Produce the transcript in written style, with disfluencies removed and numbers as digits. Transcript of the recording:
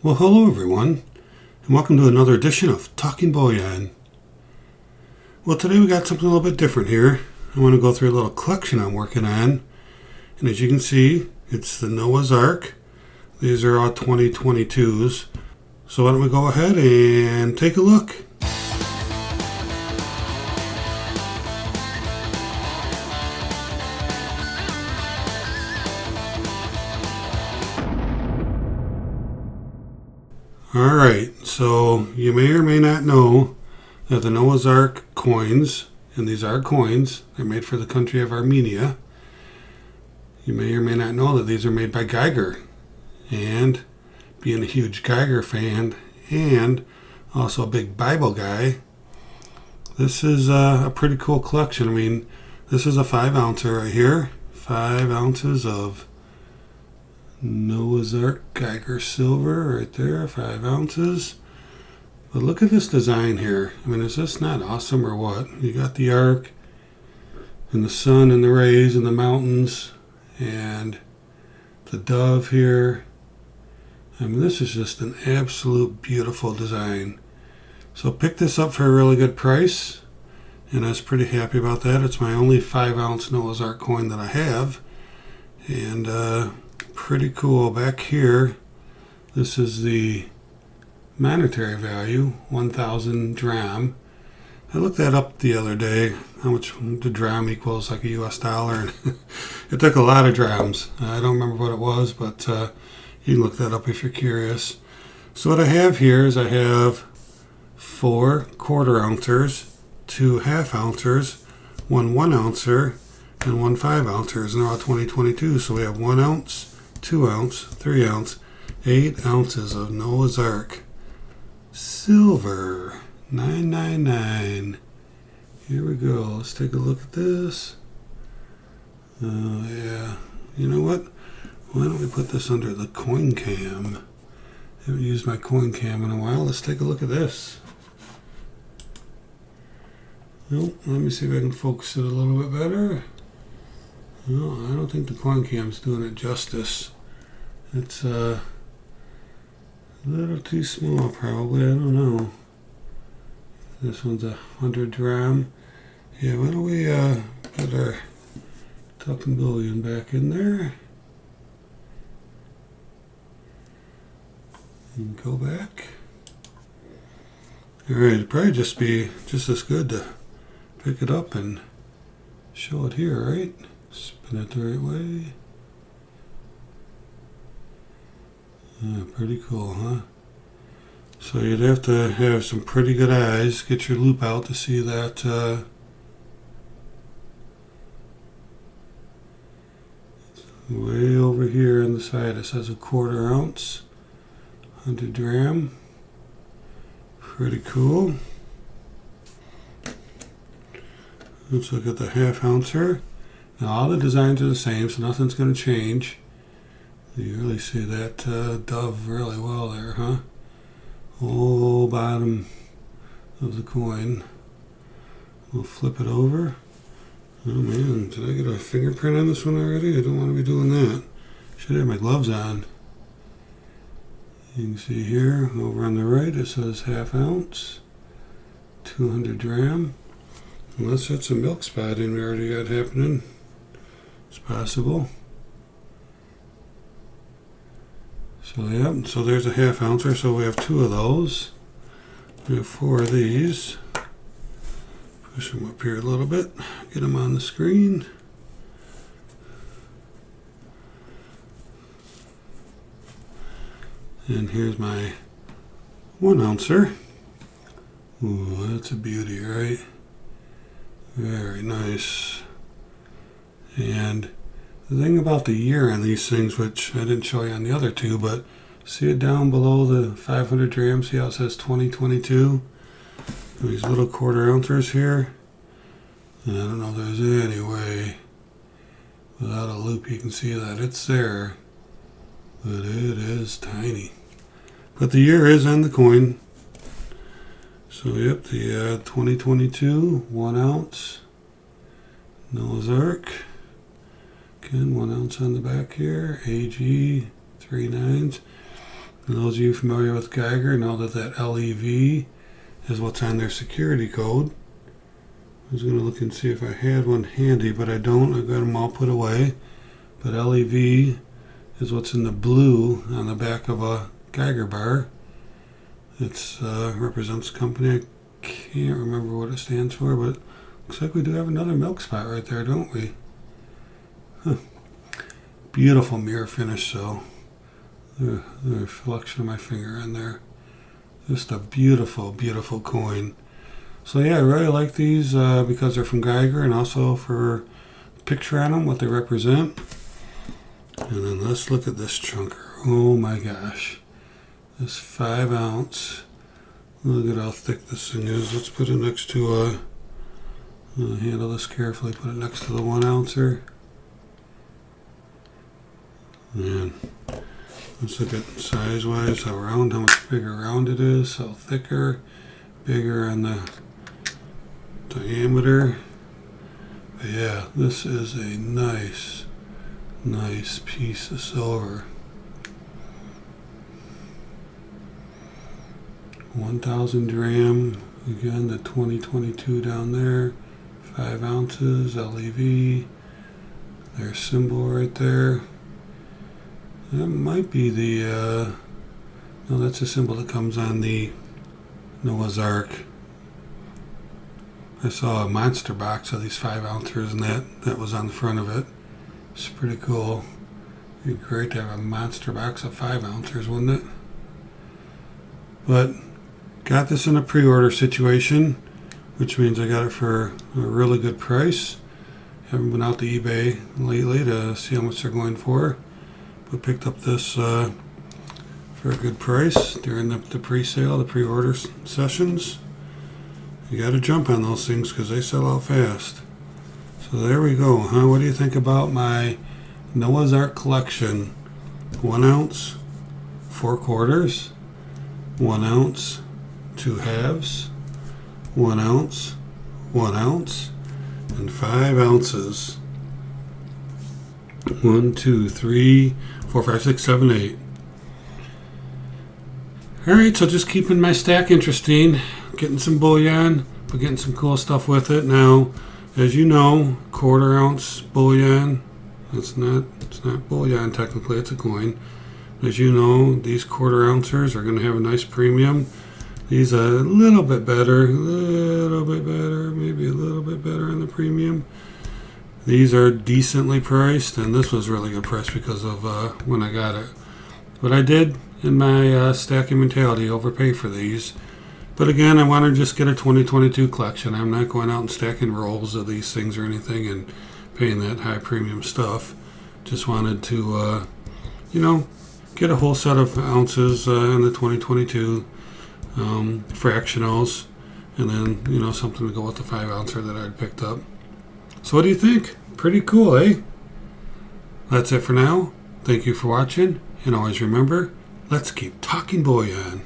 Well, hello everyone, and welcome to another edition of Talking Bullion. Well, today we got something a little bit different here. I want to go through a little collection I'm working on, and as you can see, it's the Noah's Ark. These are all 2022s. So why don't we go ahead and take a look. Alright, so you may or may not know that the Noah's Ark coins, and these are coins, they're made for the country of Armenia. You may or may not know that these are made by Geiger. And being a huge Geiger fan and also a big Bible guy, this is a pretty cool collection. I mean, this is a 5-ouncer right here. 5 ounces of Noah's Ark Geiger silver right there, 5 ounces. But look at this design here. I mean, is this not awesome or what? You got the Ark and the sun and the rays and the mountains and the dove here. I mean, this is just an absolute beautiful design. So picked this up for a really good price, and I was pretty happy about that. It's my only 5-ounce Noah's Ark coin that I have, and pretty cool. Back here, this is the monetary value, 1,000 dram. I looked that up the other day, how much the dram equals, like a US dollar. It took a lot of drams. I don't remember what it was, but you can look that up if you're curious. So what I have here is I have 4 1/4 ounces, 2 1/2 ounces, 1 1-ouncer, and 1 5-ouncer. And they're all 2022. So we have 1 ounce, 2 ounce, 3 ounce, 8 ounces of Noah's Ark silver, 999. Here we go. Let's take a look at this. Oh yeah. You know what? Why don't we put this under the coin cam? I haven't used my coin cam in a while. Let's take a look at this. Oh, let me see if I can focus it a little bit better. No, I don't think the coin cam's doing it justice. It's a little too small probably. I don't know. This one's 100 dram. Yeah, why don't we put our Talking Bullion back in there. And go back. Alright, it'd probably just be just as good to pick it up and show it here, right? Spin it the right way. Pretty cool, huh? So you'd have to have some pretty good eyes. Get your loop out to see that way over here on the side. It says a 1/4 ounce, 100 dram. Pretty cool. Let's look at the 1/2 ouncer. Now all the designs are the same, so nothing's going to change. You really see that dove really well there, huh? Whole bottom of the coin. We'll flip it over. Oh man, did I get a fingerprint on this one already? I don't want to be doing that. Should have my gloves on. You can see here, over on the right, it says 1/2 ounce, 200 dram. Unless that's a milk spotting we already got happening. It's possible. So yeah, so there's a 1/2 ouncer, so we have 2 of those. We have 4 of these. Push them up here a little bit, get them on the screen. And here's my 1-ouncer. Ooh, that's a beauty, right? Very nice. And the thing about the year on these things, which I didn't show you on the other 2, but see it down below the 500 dram, see how it says 2022? These little 1/4 ounces here. And I don't know if there's any way without a loop you can see that it's there, but it is tiny. But the year is on the coin. So yep, the 2022 1 ounce Noah's Ark. Again, 1 ounce on the back here. AG 3 9s. And those of you familiar with Geiger know that that LEV is what's on their security code. I was going to look and see if I had one handy, but I don't. I've got them all put away. But LEV is what's in the blue on the back of a Geiger bar. It represents a company. I can't remember what it stands for, but looks like we do have another milk spot right there, don't we? Huh. Beautiful mirror finish, though. The reflection of my finger in there. Just a beautiful, beautiful coin. So yeah, I really like these because they're from Geiger, and also for the picture on them, what they represent. And then let's look at this chunker. Oh my gosh. This 5 ounce. Look at how thick this thing is. Let's put it next to handle this carefully. Put it next to the 1 ouncer. Man. Let's look at size-wise, how round, how much bigger round it is, how thicker, bigger on the diameter. But yeah, this is a nice piece of silver. 1,000 dram, again the 2022 down there, 5 ounces, LEV, their symbol right there. That might be the, no, that's a symbol that comes on the Noah's Ark. I saw a monster box of these 5 ounces, and that was on the front of it. It's pretty cool. It'd be great to have a monster box of 5 ounces, wouldn't it? But got this in a pre-order situation, which means I got it for a really good price. Haven't been out to eBay lately to see how much they're going for. But picked up this for a good price during the pre-sale, the pre-order sessions. You got to jump on those things because they sell out fast. So there we go, huh? What do you think about my Noah's Ark collection? 1 ounce, 4 quarters, 1 ounce, 2 halves, 1 ounce, 1 ounce, and 5 ounces. 1, 2, 3, 4, 5, 6, 7, 8. Alright, so just keeping my stack interesting. Getting some bullion, but getting some cool stuff with it. Now, as you know, 1/4 ounce bullion. It's not bullion technically, it's a coin. As you know, these 1/4 ounces are going to have a nice premium. These are a little bit better, maybe a little bit better in the premium. These are decently priced, and this was really good price because of when I got it. But I did, in my stacking mentality, overpay for these. But again, I want to just get a 2022 collection. I'm not going out and stacking rolls of these things or anything and paying that high premium stuff. Just wanted to, get a whole set of ounces in the 2022 fractionals, and then, something to go with the 5 ouncer that I'd picked up. So what do you think? Pretty cool, eh? That's it for now. Thank you for watching, and always remember, let's keep talking bullion.